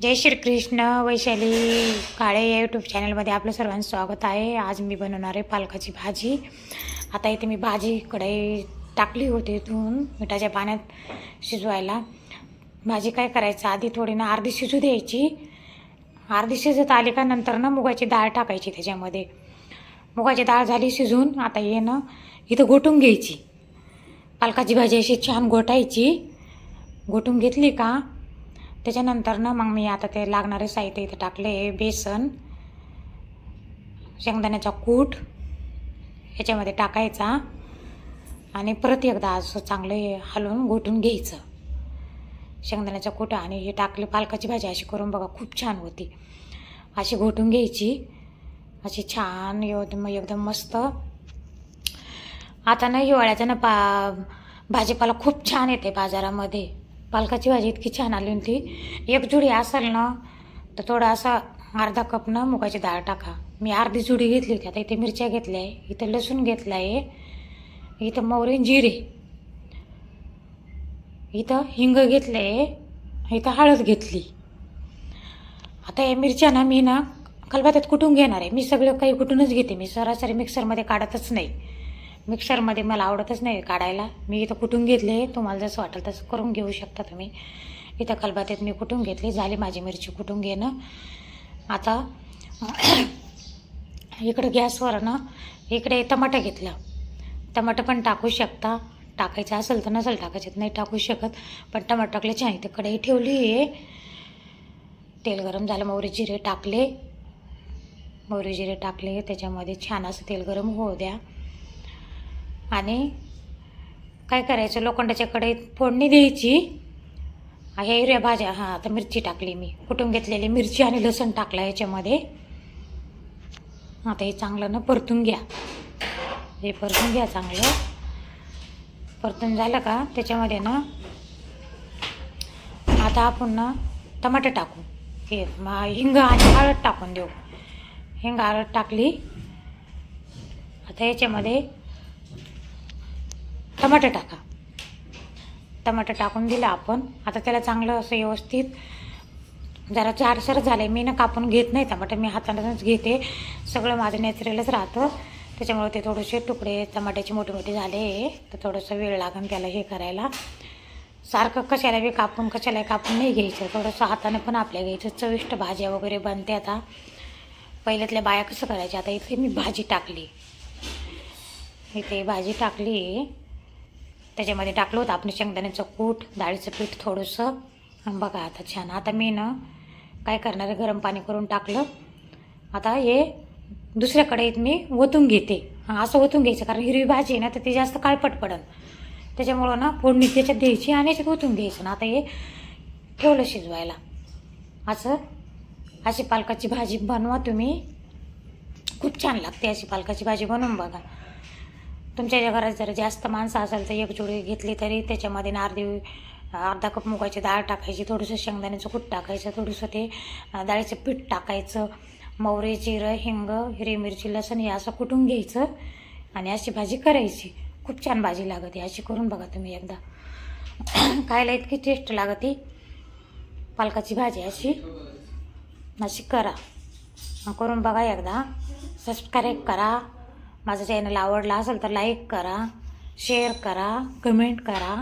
जय श्री कृष्ण. वैशाली काळे या यूट्यूब चॅनलमध्ये आपलं सर्वांचं स्वागत आहे. आज मी बनवणार आहे पालकाची भाजी. आता इथे मी भाजी कढई टाकली होती इथून मिठाच्या पाण्यात शिजवायला. भाजी काय करायचं, आधी थोडी ना अर्धी शिजू द्यायची. अर्धी शिजत आली का नंतर ना मुगाची डाळ टाकायची त्याच्यामध्ये. मुगाची डाळ झाली शिजून. आता हे ना इथं घोटून घ्यायची. पालकाची भाजी अशी छान घोटायची. घोटून घेतली का त्याच्यानंतर ना मग मी आता ते लागणारे साहित्य इथं टाकले. बेसन, शेंगदाण्याचा कूट याच्यामध्ये टाकायचा आणि परत एकदा असं चांगलं हलवून घोटून घ्यायचं. शेंगदाण्याचा कूट आणि हे टाकले. पालकाची भाजी अशी करून बघा, खूप छान होती. अशी घोटून घ्यायची, अशी छान एकदम मस्त. आता ना हिवाळ्याचा ना भाजीपाला खूप छान येते बाजारामध्ये. पालकाची भाजी इतकी छान आली होती. एक जुडी असेल ना तर थोडा असा अर्धा कप ना मुगाची डाळ टाका. मी अर्धी जुडी घेतली होती. आता इथे मिरच्या घेतल्या आहे, इथं लसूण घेतला आहे, इथं मोहरी जिरे, इथं हिंग घेतलं आहे, इथं हळद घेतली. आता या मिरच्या ना मी ना खलबत्त्यात कुटून घेणार आहे. मी सगळं काही कुटूनच घेते. मी सरासरी मिक्सरमध्ये काढतच नाही. मिक्सरमध्ये मला आवडतच नाही काढायला. मी इथं कुटून घेतले. तुम्हाला जसं वाटेल तसं करून घेऊ शकता तुम्ही. इथं खलबत्त्यात मी कुटून घेतली. झाली माझी मिरची कुटून घेणं. आता इकडं गॅसवर ना इकडे टमाटर घेतलं. टमाटर पण टाकू शकता. टाकायचं असेल तर नसेल टाकायचं नाही टाकू शकत. पण टमाटर टाकले छान. इथं कढई ठेवली आहे. तेल गरम झालं. मोहरी जिरे टाकले. मोहरी जिरे टाकले त्याच्यामध्ये छान असं तेल गरम होऊ द्या. आणि काय करायचं, लोखंडाच्या कढईत फोडणी द्यायची. ह्या हिरव्या भाज्या, आता मिरची टाकली मी, कुटून घेतलेली मिरची आणि लसूण टाकला याच्यामध्ये. आता हे चांगलं ना परतून घ्या. हे परतून घ्या चांगलं. परतून झालं का त्याच्यामध्ये ना आता आपण ना टमाटर टाकू. हे हिंग आणि हळद टाकून देऊ. हिंग हळद टाकली. आता याच्यामध्ये टमाटर टाका. टमाटर टाकून दिलं आपण. आता त्याला चांगलं असं व्यवस्थित जरा जाडसर झालं आहे. मी ना कापून घेत नाही टमाटर, मी हातानेच घेते. सगळं माझं नॅचरलच राहतं. त्याच्यामुळे ते थोडेसे तुकडे टमाट्याचे मोठे मोठे झाले तर थोडंसं वेळ लागेल त्याला हे करायला. सारखं कशाला कापून नाही घ्यायचं. थोडंसं हाताने पण आपल्या घ्यायचं. चविष्ट भाज्या वगैरे बनते. आता पहिल्यातल्या बाया कसं करायच्या. आता इथे मी भाजी टाकली. इथे भाजी टाकली. त्याच्यामध्ये टाकलं होतं आपण शेंगदाण्याचं कूट, डाळीचं पीठ थोडंसं. बघा आता छान. आता मी ना काय करणार आहे, गरम पाणी करून टाकलं. आता हे दुसऱ्या कढईत मी ओतून घेते. असं ओतून घ्यायचं कारण हिरवी भाजी आहे ना तर ती जास्त काळपट पडन. त्याच्यामुळं ना फोडणी त्याच्यात द्यायची आणि याच्यात ओतून घ्यायचं ना. आता हे ठेवलं शिजवायला. अशी पालकाची भाजी बनवा तुम्ही. खूप छान लागते. अशी पालकाची भाजी बनवून बघा. तुमच्या घरात जर जास्त माणसं असेल तर एक जोडी घेतली तरी त्याच्यामध्ये ना अर्धा कप मुगाची डाळ टाकायची, थोडंसं शेंगदाण्याचं कूट टाकायचं, थोडंसं ते डाळीचं पीठ टाकायचं, मोहरी जिरं हिंग हिरवी मिरची लसूण हे असं कुटून घ्यायचं आणि अशी भाजी करायची. खूप छान भाजी लागते. अशी करून बघा तुम्ही एकदा. खायला इतकी टेस्ट लागते पालकाची भाजी. अशी करा. करून बघा एकदा. सबस्क्राईब करा. माझं चॅनल आवडला असेल तर लाईक करा, शेअर करा, कमेंट करा.